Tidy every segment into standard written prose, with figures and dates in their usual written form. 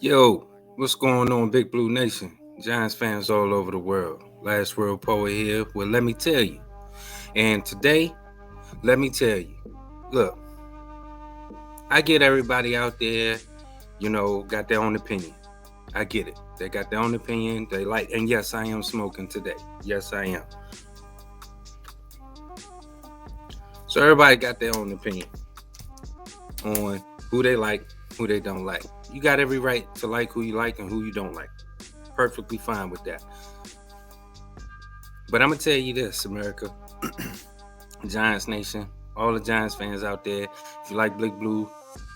Yo, what's going on, Big Blue Nation? Giants fans all over the world. Last World Poet here. Well, let me tell you. And today, let me tell you. Look, I get everybody out there, got their own opinion. I get it. They got their own opinion. They like, and yes, I am smoking today. Yes, I am. So everybody got their own opinion on who they like, who they don't like. You got every right to like who you like and who you don't like. Perfectly fine with that. But I'm going to tell you this, America, Giants Nation, all the Giants fans out there, if you like Big Blue,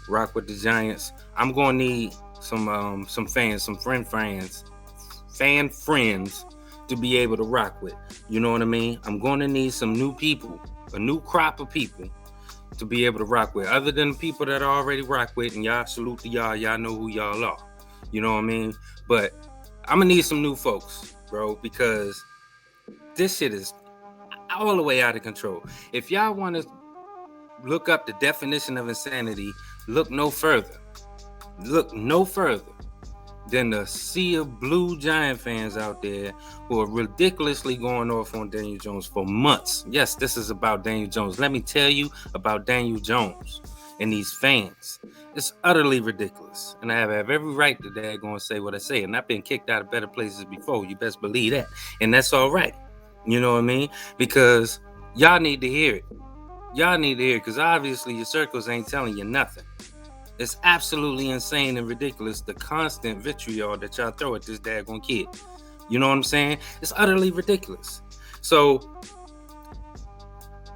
rock with the Giants. I'm going to need some fans, some fan friends to be able to rock with. You know what I mean? I'm going to need some new people, a new crop of people to be able to rock with, other than the people that I already rock with, and y'all salute to y'all know who y'all are. You know what I mean? But I'm gonna need some new folks, bro, because this shit is all the way out of control. If y'all want to look up the definition of insanity, look no further than the sea of blue Giant fans out there who are ridiculously going off on Daniel Jones for months. Yes, this is about Daniel Jones. Let me tell you about Daniel Jones and these fans. It's utterly ridiculous. And I have every right to daggone say what I say. And I've been kicked out of better places before. You best believe that. And that's all right. You know what I mean? Because y'all need to hear it. Y'all need to hear it because obviously your circles ain't telling you nothing. It's absolutely insane and ridiculous, the constant vitriol that y'all throw at this daggone kid. You know what I'm saying? It's utterly ridiculous. So,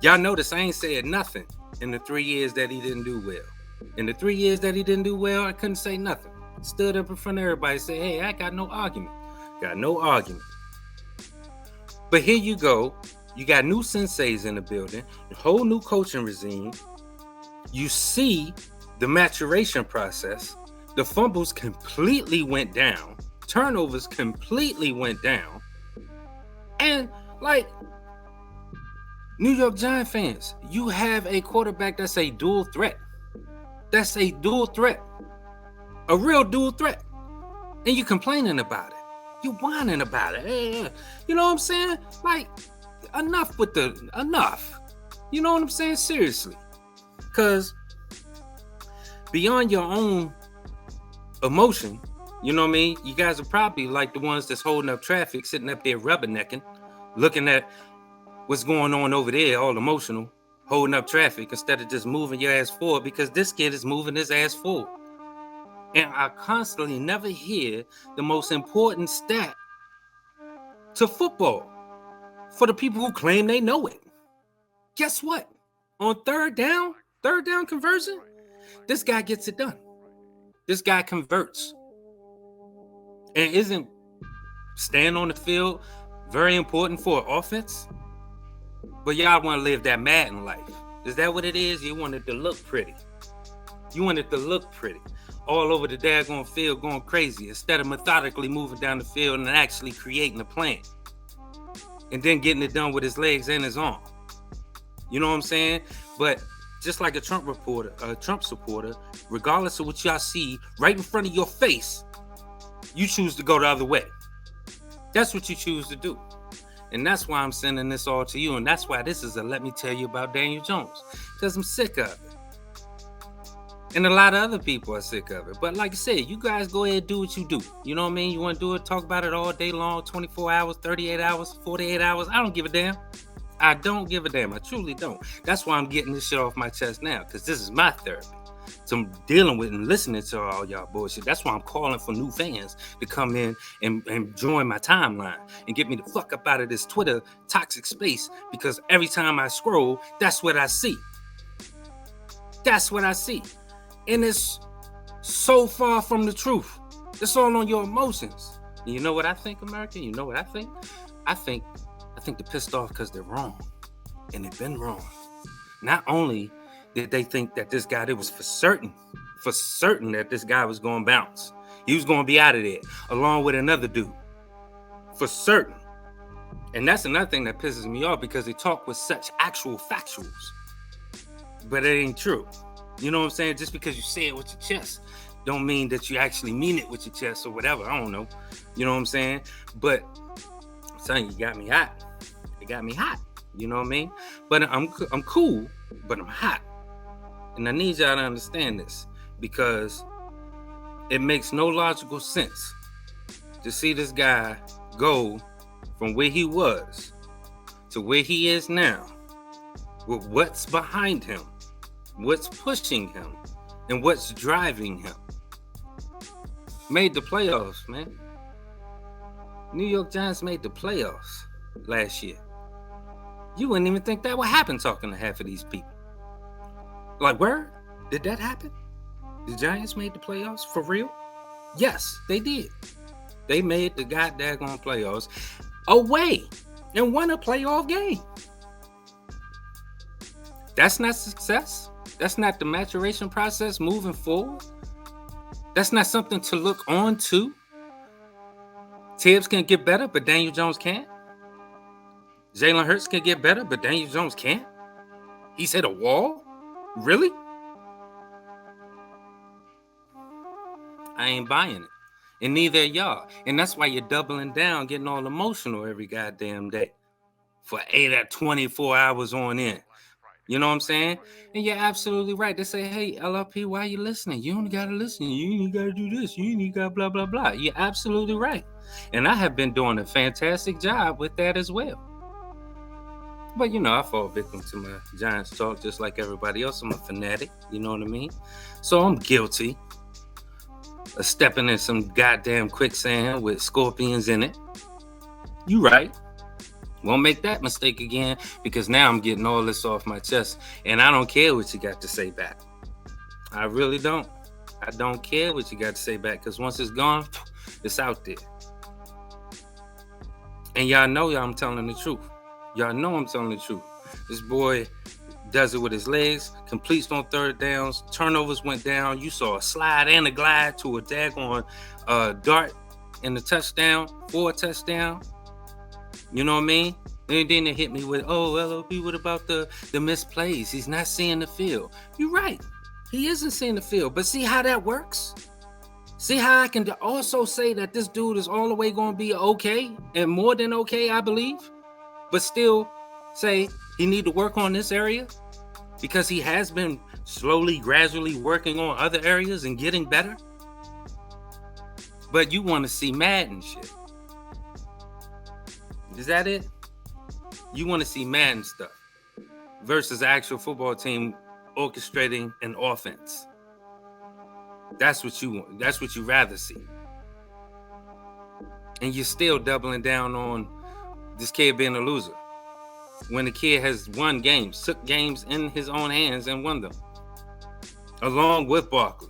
y'all notice I ain't said nothing in the 3 years that he didn't do well. In the 3 years that he didn't do well, I couldn't say nothing. Stood up in front of everybody and said, hey, I got no argument. But here you go. You got new senseis in the building, a whole new coaching regime. You see the maturation process, the fumbles completely went down, turnovers completely went down, and like New York Giant fans, you have a quarterback that's a dual threat. A real dual threat. And you complaining about it. You whining about it. You know what I'm saying? Like, enough. You know what I'm saying? Seriously. Because beyond your own emotion, you know what I mean? You guys are probably like the ones that's holding up traffic, sitting up there rubbernecking, looking at what's going on over there, all emotional, holding up traffic instead of just moving your ass forward, because this kid is moving his ass forward. And I constantly never hear the most important stat to football for the people who claim they know it. Guess what? On third down conversion, this guy gets it done. This guy converts. And isn't staying on the field very important for an offense? But y'all want to live that Madden life. Is that what it is? You want it to look pretty. All over the daggone field going crazy instead of methodically moving down the field and actually creating a plan. And then getting it done with his legs and his arm. You know what I'm saying? But just like a Trump supporter, regardless of what y'all see right in front of your face, you choose to go the other way. That's what you choose to do. And that's why I'm sending this all to you. And that's why this is a let me tell you about Daniel Jones. Because I'm sick of it. And a lot of other people are sick of it. But like I said, you guys go ahead and do what you do. You know what I mean? You want to do it, talk about it all day long, 24 hours, 38 hours, 48 hours. I don't give a damn. I don't give a damn. I truly don't. That's why I'm getting this shit off my chest now, because this is my therapy. So I'm dealing with and listening to all y'all bullshit. That's why I'm calling for new fans to come in and join my timeline and get me the fuck up out of this Twitter toxic space, because every time I scroll, that's what I see. And it's so far from the truth. It's all on your emotions. And you know what I think, America? You know what I think? I think they're pissed off because they're wrong. And they've been wrong. Not only did they think that this guy, it was for certain that this guy was going to bounce. He was going to be out of there, along with another dude. For certain. And that's another thing that pisses me off, because they talk with such actual factuals. But it ain't true. You know what I'm saying? Just because you say it with your chest don't mean that you actually mean it with your chest or whatever. I don't know. You know what I'm saying? But I'm telling you, you got me hot. It got me hot. You know what I mean? But I'm cool, but I'm hot. And I need y'all to understand this, because it makes no logical sense to see this guy go from where he was to where he is now, with what's behind him, what's pushing him, and what's driving him. Made the playoffs, man. New York Giants made the playoffs last year. You wouldn't even think that would happen talking to half of these people. Like, where? Did that happen? The Giants made the playoffs for real? Yes, they did. They made the goddamn playoffs away and won a playoff game. That's not success. That's not the maturation process moving forward. That's not something to look on to. Tibbs can get better, but Daniel Jones can't. Jalen Hurts can get better, but Daniel Jones can't. He's hit a wall? Really? I ain't buying it. And neither are y'all. And that's why you're doubling down, getting all emotional every goddamn day for 24 hours on end. You know what I'm saying? And you're absolutely right. They say, hey, LRP, why are you listening? You only got to listen. You only got to do this. You only got blah, blah, blah. You're absolutely right. And I have been doing a fantastic job with that as well. But, you know, I fall victim to my Giants talk just like everybody else. I'm a fanatic. You know what I mean? So I'm guilty of stepping in some goddamn quicksand with scorpions in it. You right. Won't make that mistake again, because now I'm getting all this off my chest. And I don't care what you got to say back. I really don't. I don't care what you got to say back, because once it's gone, it's out there. And y'all know I'm telling the truth. Y'all know I'm telling the truth. This boy does it with his legs, completes on third downs, turnovers went down. You saw a slide and a glide to a daggone dart in the touchdown, for a touchdown. You know what I mean? And then they hit me with, oh, LOP, what about the missed plays? He's not seeing the field. You're right. He isn't seeing the field. But see how that works? See how I can also say that this dude is all the way going to be okay and more than okay, I believe, but still say he need to work on this area because he has been slowly, gradually working on other areas and getting better. But you want to see Madden shit. Is that it? You want to see Madden stuff versus actual football team orchestrating an offense. That's what you want. That's what you rather see. And you're still doubling down on this kid being a loser, when the kid has won games, took games in his own hands and won them, along with Barkley.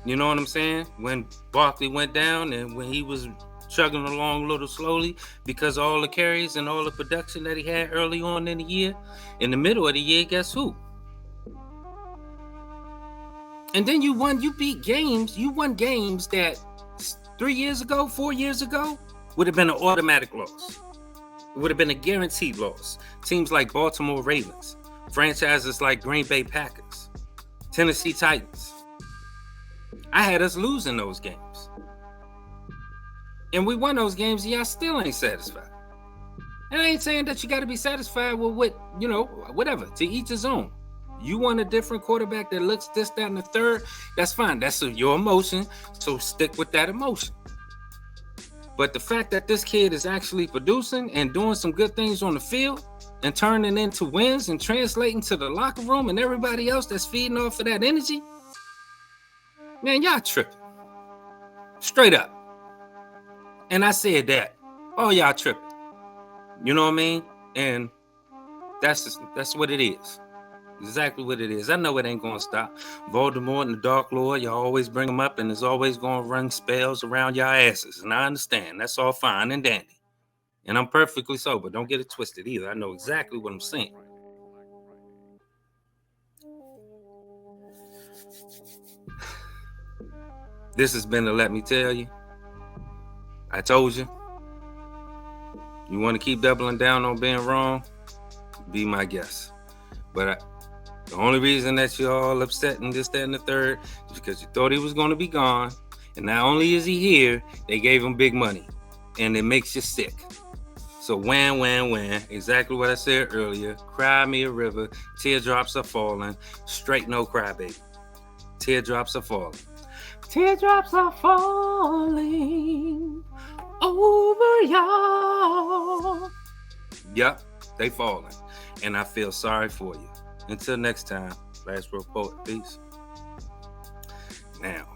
You know what I'm saying? When Barkley went down and when he was chugging along a little slowly because of all the carries and all the production that he had early on in the year, in the middle of the year, guess who? And then you won games that 4 years ago would have been an automatic loss. It would have been a guaranteed loss. Teams like Baltimore Ravens, franchises like Green Bay Packers, Tennessee Titans. I had us losing those games. And we won those games, and y'all still ain't satisfied. And I ain't saying that you got to be satisfied with what, whatever, to each his own. You want a different quarterback that looks this, that, and the third, that's fine. That's your emotion, so stick with that emotion. But the fact that this kid is actually producing and doing some good things on the field and turning into wins and translating to the locker room and everybody else that's feeding off of that energy, man, y'all tripping. Straight up. And I said that. Oh, y'all tripping. You know what I mean? And that's what it is. Exactly what it is. I know it ain't going to stop. Voldemort and the Dark Lord, y'all always bring them up, and it's always going to run spells around y'all asses. And I understand. That's all fine and dandy. And I'm perfectly sober. Don't get it twisted either. I know exactly what I'm saying. This has been a Let Me Tell You. I told you. You want to keep doubling down on being wrong? Be my guest. But The only reason that you're all upset and this, that, and the third is because you thought he was going to be gone. And not only is he here, they gave him big money. And it makes you sick. So wham, wham, wham. Exactly what I said earlier. Cry me a river. Teardrops are falling. Straight no crybaby. Teardrops are falling. Teardrops are falling over y'all. Yep, they falling. And I feel sorry for you. Until next time, last report. Peace. Now.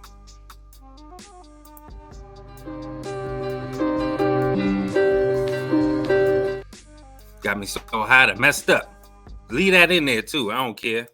Got me so hot, I messed up. Leave that in there too. I don't care.